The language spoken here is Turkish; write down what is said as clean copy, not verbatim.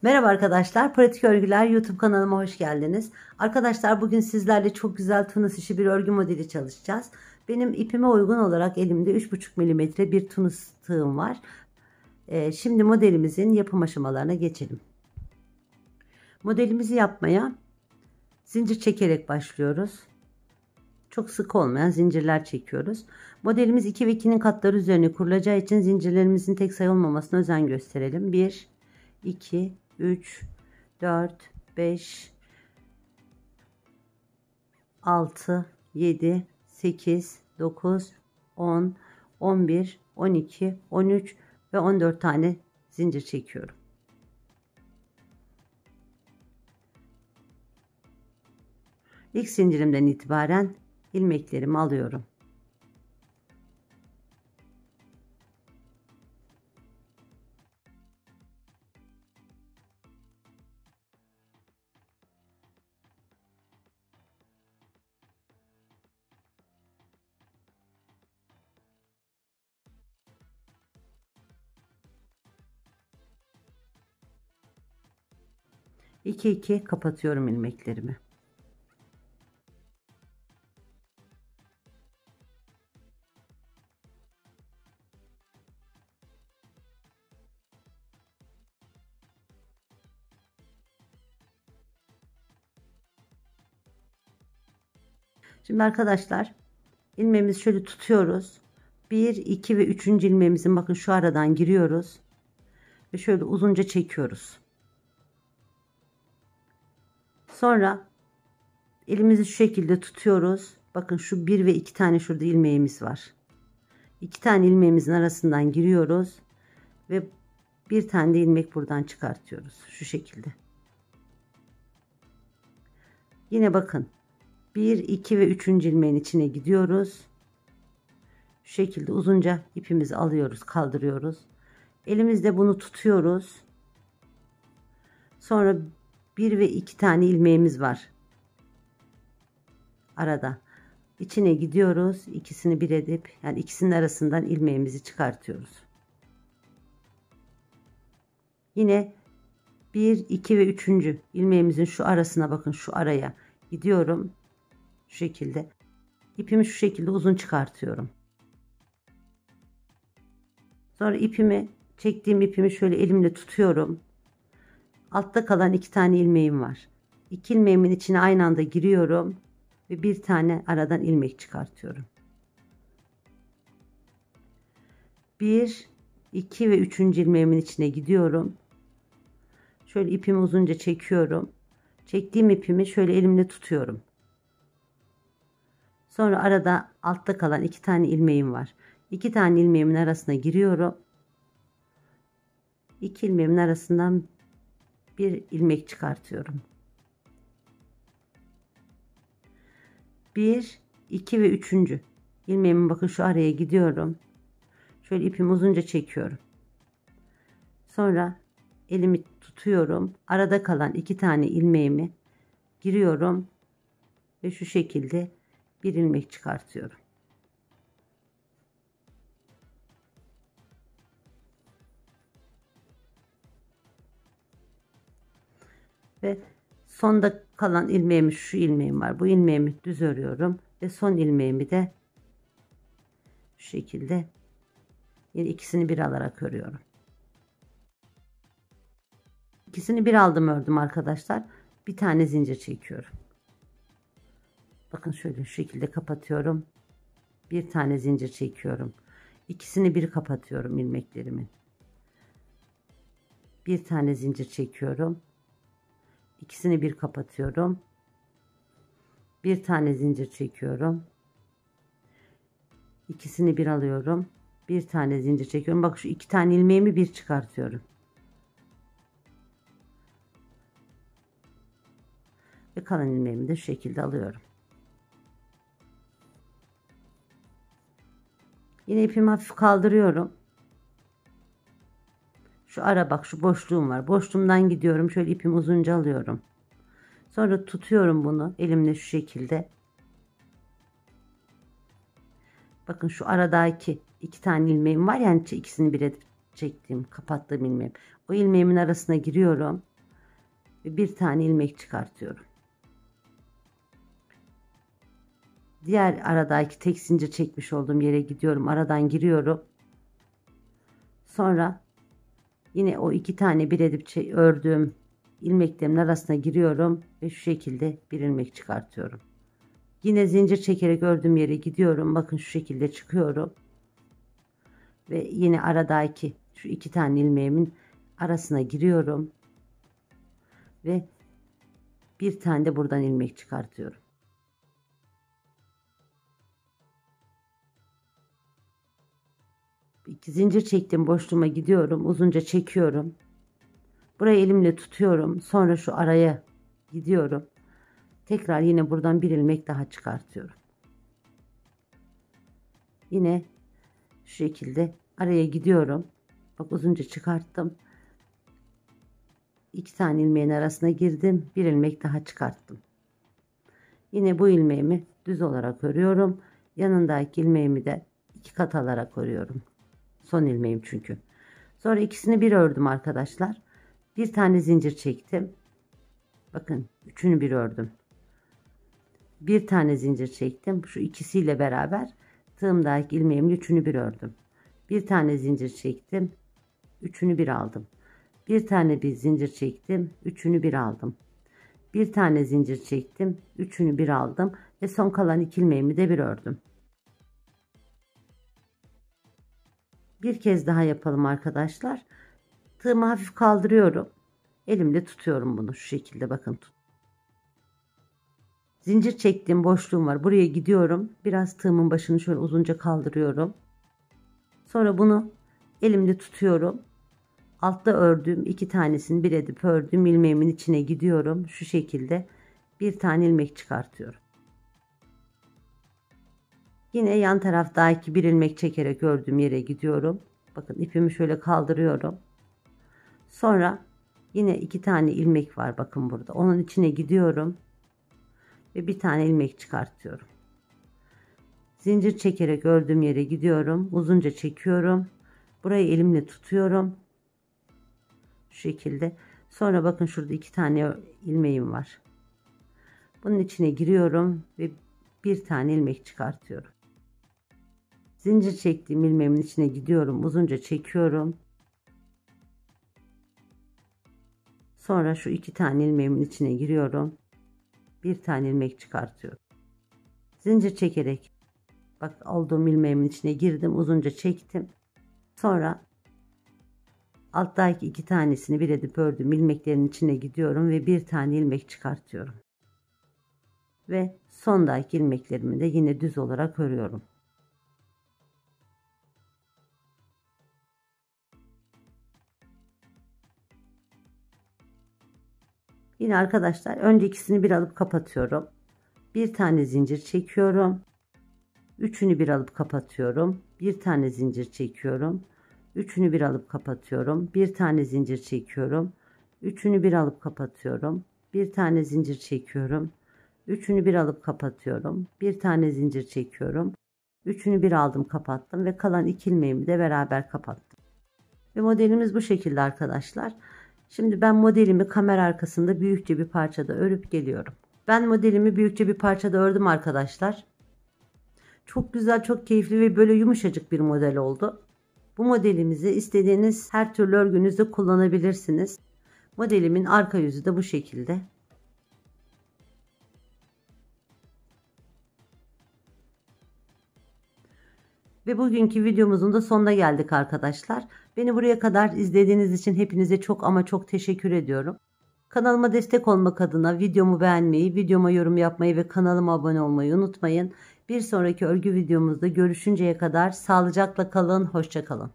Merhaba arkadaşlar, Pratik Örgüler YouTube kanalıma hoş geldiniz. Arkadaşlar bugün sizlerle çok güzel tunus işi bir örgü modeli çalışacağız. Benim ipime uygun olarak elimde 3,5 milimetre bir tunus tığım var. Şimdi modelimizin yapım aşamalarına geçelim. Modelimizi yapmaya zincir çekerek başlıyoruz. Çok sık olmayan zincirler çekiyoruz. Modelimiz 2 ve 2'nin katları üzerine kurulacağı için zincirlerimizin tek sayı olmamasına özen gösterelim. 1, 2, 3, 4, 5, 6, 7, 8, 9, 10, 11, 12, 13 ve 14 tane zincir çekiyorum. İlk zincirimden itibaren ilmeklerimi alıyorum. İki kapatıyorum ilmeklerimi. Şimdi arkadaşlar ilmeğimizi şöyle tutuyoruz. 1, 2 ve 3. ilmeğimizin bakın şu aradan giriyoruz. Ve şöyle uzunca çekiyoruz. Sonra elimizi şu şekilde tutuyoruz. Bakın şu 1 ve 2 tane şurada ilmeğimiz var. 2 tane ilmeğimizin arasından giriyoruz. Ve bir tane de ilmek buradan çıkartıyoruz. Şu şekilde. Yine bakın. 1, 2 ve 3. ilmeğin içine gidiyoruz. Şu şekilde uzunca ipimizi alıyoruz, kaldırıyoruz. Elimizde bunu tutuyoruz. Sonra 1 ve 2 tane ilmeğimiz var. Arada. İçine gidiyoruz. İkisini bir edip yani ikisinin arasından ilmeğimizi çıkartıyoruz. Yine 1, 2 ve 3. ilmeğimizin şu arasına bakın şu araya gidiyorum. Şu şekilde. İpimi şu şekilde uzun çıkartıyorum. Sonra çektiğim ipimi şöyle elimle tutuyorum. Altta kalan 2 tane ilmeğim var. 2 ilmeğimin içine aynı anda giriyorum ve bir tane aradan ilmek çıkartıyorum. 1, 2 ve 3. ilmeğimin içine gidiyorum. Şöyle ipimi uzunca çekiyorum. Çektiğim ipimi şöyle elimle tutuyorum. Sonra arada altta kalan 2 tane ilmeğim var. 2 tane ilmeğimin arasına giriyorum. 2 ilmeğimin arasından bir ilmek çıkartıyorum. 1, 2 ve 3. ilmeğimin bakın şu araya gidiyorum. Şöyle ipimi uzunca çekiyorum. Sonra elimi tutuyorum. Arada kalan 2 tane ilmeğimi giriyorum ve şu şekilde bir ilmek çıkartıyorum. Ve sonda kalan ilmeğimi şu ilmeğim var. Bu ilmeğimi düz örüyorum ve son ilmeğimi de şu şekilde yine ikisini bir alarak örüyorum. İkisini bir aldım ördüm arkadaşlar. Bir tane zincir çekiyorum. Bakın şöyle şu şekilde kapatıyorum. Bir tane zincir çekiyorum. İkisini bir kapatıyorum ilmeklerimin. Bir tane zincir çekiyorum. İkisini bir kapatıyorum. Bir tane zincir çekiyorum. İkisini bir alıyorum. Bir tane zincir çekiyorum. Bak şu 2 tane ilmeğimi bir çıkartıyorum. Ve kalan ilmeğimi de şu şekilde alıyorum. Yine ipimi hafif kaldırıyorum. Şu ara bak şu boşluğum var. Boşluğumdan gidiyorum. Şöyle ipimi uzunca alıyorum. Sonra tutuyorum bunu elimle şu şekilde. Bakın şu aradaki 2 tane ilmeğim var yani ikisini bir edip çektiğim, kapattığım ilmeğim. O ilmeğimin arasına giriyorum. ve bir tane ilmek çıkartıyorum. Diğer aradaki tek zincir çekmiş olduğum yere gidiyorum. Aradan giriyorum. Sonra yine o 2 tane bir edip ördüğüm ilmeklerimin arasına giriyorum ve şu şekilde bir ilmek çıkartıyorum. Yine zincir çekerek ördüğüm yere gidiyorum. Bakın şu şekilde çıkıyorum. Ve yine aradaki şu 2 tane ilmeğimin arasına giriyorum. Ve bir tane de buradan ilmek çıkartıyorum. İki zincir çektim, boşluğuma gidiyorum. Uzunca çekiyorum. Burayı elimle tutuyorum. Sonra şu araya gidiyorum. Tekrar yine buradan bir ilmek daha çıkartıyorum. Yine şu şekilde araya gidiyorum. Bak uzunca çıkarttım. 2 tane ilmeğin arasına girdim. Bir ilmek daha çıkarttım. Yine bu ilmeğimi düz olarak örüyorum. Yanındaki ilmeğimi de 2 kat alarak örüyorum. Son ilmeğim çünkü. Sonra ikisini bir ördüm arkadaşlar. Bir tane zincir çektim. Bakın üçünü bir ördüm. Bir tane zincir çektim. Şu ikisiyle beraber tığımdaki ilmeğimin üçünü bir ördüm. Bir tane zincir çektim. Üçünü bir aldım. Bir tane bir zincir çektim. Üçünü bir aldım. Bir tane zincir çektim. Üçünü bir aldım. Ve son kalan 2 ilmeğimi de bir ördüm. Bir kez daha yapalım arkadaşlar. Tığımı hafif kaldırıyorum. Elimle tutuyorum bunu şu şekilde, bakın tut. Zincir çektiğim boşluğum var. Buraya gidiyorum. Biraz tığımın başını şöyle uzunca kaldırıyorum. Sonra bunu elimle tutuyorum. Altta ördüğüm 2 tanesini bir edip ördüğüm ilmeğimin içine gidiyorum. Şu şekilde bir tane ilmek çıkartıyorum. Yine yan taraftaki bir ilmek çekerek ördüğüm yere gidiyorum. Bakın ipimi şöyle kaldırıyorum. Sonra yine 2 tane ilmek var bakın burada. Onun içine gidiyorum. Ve bir tane ilmek çıkartıyorum. Zincir çekerek ördüğüm yere gidiyorum. Uzunca çekiyorum. Burayı elimle tutuyorum. Şu şekilde. Sonra bakın şurada 2 tane ilmeğim var. Bunun içine giriyorum ve bir tane ilmek çıkartıyorum. Zincir çektiğim ilmeğimin içine gidiyorum. Uzunca çekiyorum. Sonra şu 2 tane ilmeğimin içine giriyorum. Bir tane ilmek çıkartıyorum. Zincir çekerek bak olduğum ilmeğimin içine girdim. Uzunca çektim. Sonra alttaki 2 tanesini bir edip ördüm. İlmeklerin içine gidiyorum ve bir tane ilmek çıkartıyorum. Ve sondaki ilmeklerimi de yine düz olarak örüyorum. Yine arkadaşlar önce ikisini bir alıp kapatıyorum. Bir tane zincir çekiyorum. Üçünü bir alıp kapatıyorum. Bir tane zincir çekiyorum. Üçünü bir alıp kapatıyorum. Bir tane zincir çekiyorum. Üçünü bir alıp kapatıyorum. Bir tane zincir çekiyorum. Üçünü bir alıp kapatıyorum. Bir tane zincir çekiyorum. Üçünü bir aldım, kapattım ve kalan 2 ilmeğimi de beraber kapattım. Ve modelimiz bu şekilde arkadaşlar. Şimdi ben modelimi kamera arkasında büyükçe bir parçada örüp geliyorum. Ben modelimi büyükçe bir parçada ördüm arkadaşlar. Çok güzel, çok keyifli ve böyle yumuşacık bir model oldu. Bu modelimizi istediğiniz her türlü örgünüzde kullanabilirsiniz. Modelimin arka yüzü de bu şekilde. Ve bugünkü videomuzun da sonuna geldik arkadaşlar. Beni buraya kadar izlediğiniz için hepinize çok ama çok teşekkür ediyorum. Kanalıma destek olmak adına videomu beğenmeyi, videoma yorum yapmayı ve kanalıma abone olmayı unutmayın. Bir sonraki örgü videomuzda görüşünceye kadar sağlıcakla kalın, hoşça kalın.